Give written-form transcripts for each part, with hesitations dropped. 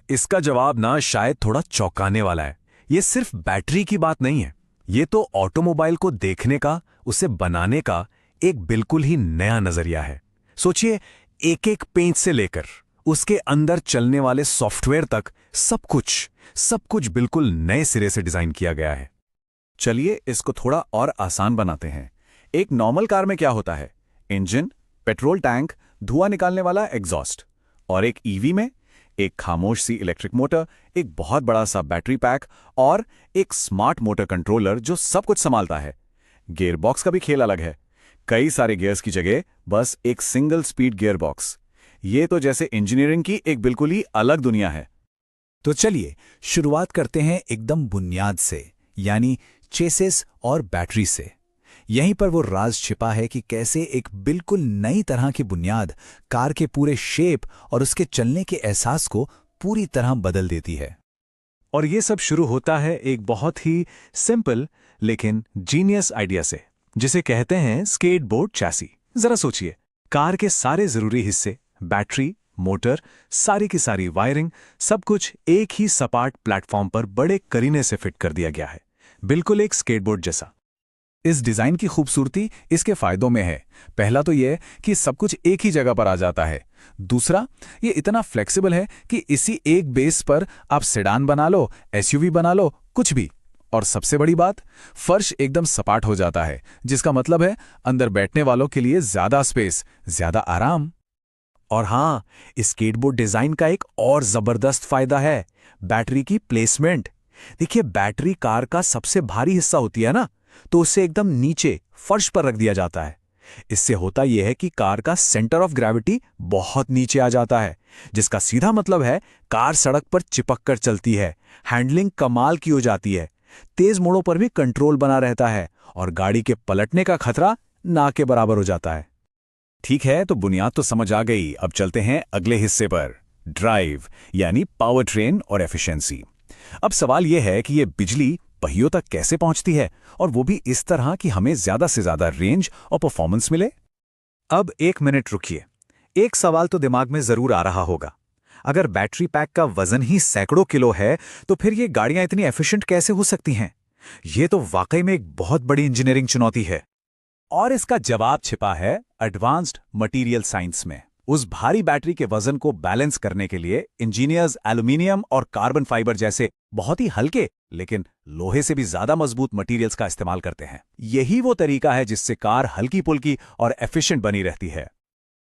इसका जवाब ना शायद थोड़ा चौंकाने वाला है। ये सिर्फ बैटरी की बात नहीं है, ये तो ऑटोमोबाइल को देखने का, उसे बनाने का एक बिल्कुल ही नया नजरिया है। सोचिए, एक एक पेंच से लेकर उसके अंदर चलने वाले सॉफ्टवेयर तक सब कुछ बिल्कुल नए सिरे से डिजाइन किया गया है। चलिए इसको थोड़ा और आसान बनाते हैं। एक नॉर्मल कार में क्या होता है? इंजन, पेट्रोल टैंक, धुआं निकालने वाला एग्जॉस्ट। और एक ईवी में एक खामोश सी इलेक्ट्रिक मोटर, एक बहुत बड़ा सा बैटरी पैक और एक स्मार्ट मोटर कंट्रोलर जो सब कुछ संभालता है। गियर बॉक्स का भी खेल अलग है। कई सारे गियर्स की जगह बस एक सिंगल स्पीड गियर बॉक्स। ये तो जैसे इंजीनियरिंग की एक बिल्कुल ही अलग दुनिया है। तो चलिए शुरुआत करते हैं एकदम बुनियाद से, यानी चेसिस और बैटरी से। यहीं पर वो राज छिपा है कि कैसे एक बिल्कुल नई तरह की बुनियाद कार के पूरे शेप और उसके चलने के एहसास को पूरी तरह बदल देती है। और ये सब शुरू होता है एक बहुत ही सिंपल लेकिन जीनियस आइडिया से, जिसे कहते हैं स्केटबोर्ड चैसी। जरा सोचिए, कार के सारे जरूरी हिस्से, बैटरी, मोटर, सारी की सारी वायरिंग, सब कुछ एक ही सपाट प्लेटफॉर्म पर बड़े करीने से फिट कर दिया गया है, बिल्कुल एक स्केटबोर्ड जैसा। इस डिजाइन की खूबसूरती इसके फायदों में है। पहला तो यह कि सब कुछ एक ही जगह पर आ जाता है। दूसरा, ये इतना फ्लेक्सिबल है कि इसी एक बेस पर आप सेडान बना लो, एसयूवी बना लो, कुछ भी। और सबसे बड़ी बात, फर्श एकदम सपाट हो जाता है, जिसका मतलब है अंदर बैठने वालों के लिए ज्यादा स्पेस, ज्यादा आराम। और हाँ, इस स्केटबोर्ड डिजाइन का एक और जबरदस्त फायदा है, बैटरी की प्लेसमेंट। देखिए, बैटरी कार का सबसे भारी हिस्सा होती है ना, तो उसे एकदम नीचे फर्श पर रख दिया जाता है। इससे होता यह है कि कार का सेंटर ऑफ ग्रेविटी बहुत नीचे आ जाता है, जिसका सीधा मतलब है कार सड़क पर चिपक कर चलती है, हैंडलिंग कमाल की हो जाती है, तेज मोड़ों पर भी कंट्रोल बना रहता है और गाड़ी के पलटने का खतरा ना के बराबर हो जाता है। ठीक है, तो बुनियाद तो समझ आ गई। अब चलते हैं अगले हिस्से पर, ड्राइव यानी पावर ट्रेन और एफिशिएंसी। अब सवाल यह है कि यह बिजली पहियों तक कैसे पहुंचती है, और वो भी इस तरह कि हमें ज्यादा से ज्यादा रेंज और परफॉर्मेंस मिले। अब एक मिनट रुकिए, एक सवाल तो दिमाग में जरूर आ रहा होगा। अगर बैटरी पैक का वजन ही सैकड़ों किलो है, तो फिर ये गाड़ियां इतनी एफिशिएंट कैसे हो सकती हैं? ये तो वाकई में एक बहुत बड़ी इंजीनियरिंग चुनौती है। और इसका जवाब छिपा है एडवांस्ड मटेरियल साइंस में। उस भारी बैटरी के वजन को बैलेंस करने के लिए इंजीनियर्स एल्यूमिनियम और कार्बन फाइबर जैसे बहुत ही हल्के लेकिन लोहे से भी ज्यादा मजबूत मटेरियल्स का इस्तेमाल करते हैं। यही वो तरीका है जिससे कार हल्की पुल्की और एफिशिएंट बनी रहती है।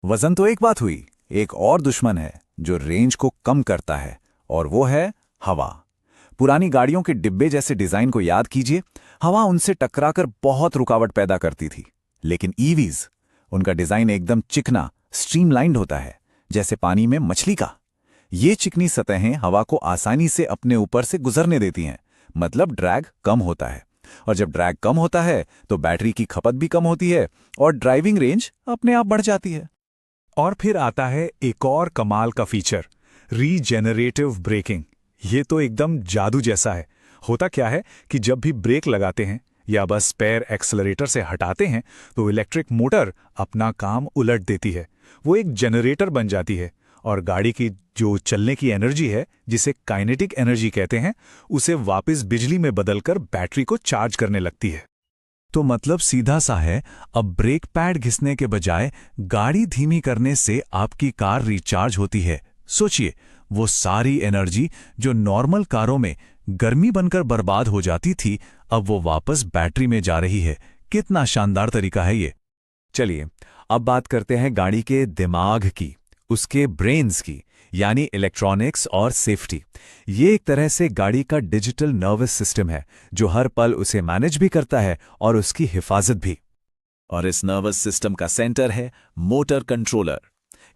वजन तो एक बात हुई, एक और दुश्मन है जो रेंज को कम करता है, और वो है हवा। पुरानी गाड़ियों के डिब्बे जैसे डिजाइन को याद कीजिए, हवा उनसे टकराकर बहुत रुकावट पैदा करती थी। लेकिन ईवीज, उनका डिजाइन एकदम चिकना, स्ट्रीमलाइंड होता है, जैसे पानी में मछली का। ये चिकनी सतहें हवा को आसानी से अपने ऊपर से गुजरने देती हैं, मतलब ड्रैग कम होता है। और जब ड्रैग कम होता है तो बैटरी की खपत भी कम होती है और ड्राइविंग रेंज अपने आप बढ़ जाती है। और फिर आता है एक और कमाल का फीचर, रीजेनरेटिव ब्रेकिंग। ये तो एकदम जादू जैसा है। होता क्या है कि जब भी ब्रेक लगाते हैं या बस पैर एक्सेलरेटर से हटाते हैं, तो इलेक्ट्रिक मोटर अपना काम उलट देती है। वो एक जनरेटर बन जाती है और गाड़ी की जो चलने की एनर्जी है, जिसे काइनेटिक एनर्जी कहते हैं, उसे वापस बिजली में बदलकर बैटरी को चार्ज करने लगती है। तो मतलब सीधा सा है, अब ब्रेक पैड घिसने के बजाय गाड़ी धीमी करने से आपकी कार रिचार्ज होती है। सोचिए, वो सारी एनर्जी जो नॉर्मल कारों में गर्मी बनकर बर्बाद हो जाती थी, अब वो वापस बैटरी में जा रही है। कितना शानदार तरीका है ये। चलिए अब बात करते हैं गाड़ी के दिमाग की, उसके ब्रेन्स की, यानी इलेक्ट्रॉनिक्स और सेफ्टी। ये एक तरह से गाड़ी का डिजिटल नर्वस सिस्टम है, जो हर पल उसे मैनेज भी करता है और उसकी हिफाजत भी। और इस नर्वस सिस्टम का सेंटर है मोटर कंट्रोलर।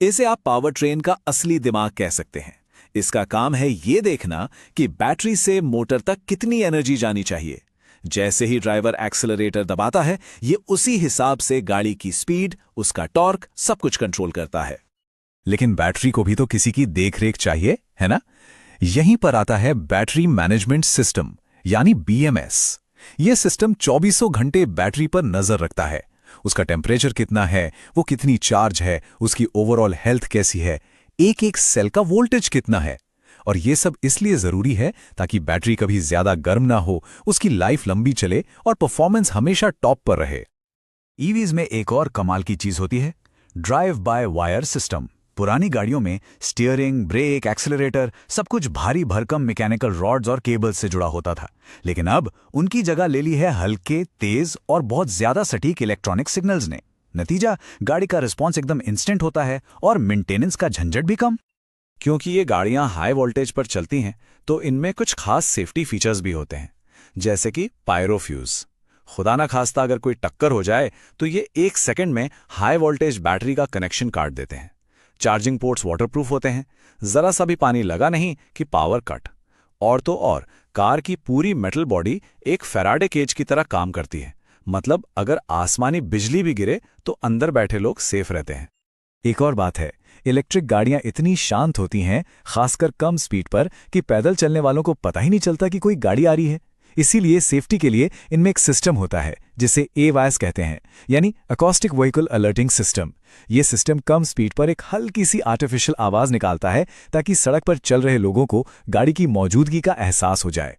इसे आप पावर ट्रेन का असली दिमाग कह सकते हैं। इसका काम है ये देखना कि बैटरी से मोटर तक कितनी एनर्जी जानी चाहिए। जैसे ही ड्राइवर एक्सेलरेटर दबाता है, ये उसी हिसाब से गाड़ी की स्पीड, उसका टॉर्क, सब कुछ कंट्रोल करता है। लेकिन बैटरी को भी तो किसी की देखरेख चाहिए, है ना? यहीं पर आता है बैटरी मैनेजमेंट सिस्टम, यानी बीएमएस। यह सिस्टम 24 घंटे बैटरी पर नजर रखता है। उसका टेम्परेचर कितना है, वो कितनी चार्ज है, उसकी ओवरऑल हेल्थ कैसी है, एक एक सेल का वोल्टेज कितना है। और ये सब इसलिए ज़रूरी है ताकि बैटरी कभी ज़्यादा गर्म ना हो, उसकी लाइफ लंबी चले और परफॉर्मेंस हमेशा टॉप पर रहे। ईवीज में एक और कमाल की चीज़ होती है, ड्राइव बाय वायर सिस्टम। पुरानी गाड़ियों में स्टीयरिंग, ब्रेक, एक्सेलरेटर सब कुछ भारी भरकम मैकेनिकल रॉड्स और केबल्स से जुड़ा होता था, लेकिन अब उनकी जगह ले ली है हल्के, तेज और बहुत ज्यादा सटीक इलेक्ट्रॉनिक सिग्नल्स ने। नतीजा, गाड़ी का रिस्पॉन्स एकदम इंस्टेंट होता है और मेंटेनेंस का झंझट भी कम। क्योंकि ये गाड़ियां हाई वोल्टेज पर चलती हैं, तो इनमें कुछ खास सेफ्टी फीचर्स भी होते हैं, जैसे कि पायरोफ्यूज। खुदा ना खास्ता अगर कोई टक्कर हो जाए तो ये 1 सेकंड में हाई वोल्टेज बैटरी का कनेक्शन काट देते हैं। चार्जिंग पोर्ट्स वाटरप्रूफ होते हैं, जरा सा भी पानी लगा नहीं कि पावर कट। और तो और कार की पूरी मेटल बॉडी एक फैराडे केज की तरह काम करती है, मतलब अगर आसमानी बिजली भी गिरे तो अंदर बैठे लोग सेफ रहते हैं। एक और बात है, इलेक्ट्रिक गाड़ियां इतनी शांत होती हैं, खासकर कम स्पीड पर, कि पैदल चलने वालों को पता ही नहीं चलता कि कोई गाड़ी आ रही है। इसीलिए सेफ्टी के लिए इनमें एक सिस्टम होता है जिसे AWACS कहते हैं, यानी अकॉस्टिक व्हीकल अलर्टिंग सिस्टम। ये सिस्टम कम स्पीड पर एक हल्की सी आर्टिफिशियल आवाज निकालता है ताकि सड़क पर चल रहे लोगों को गाड़ी की मौजूदगी का एहसास हो जाए।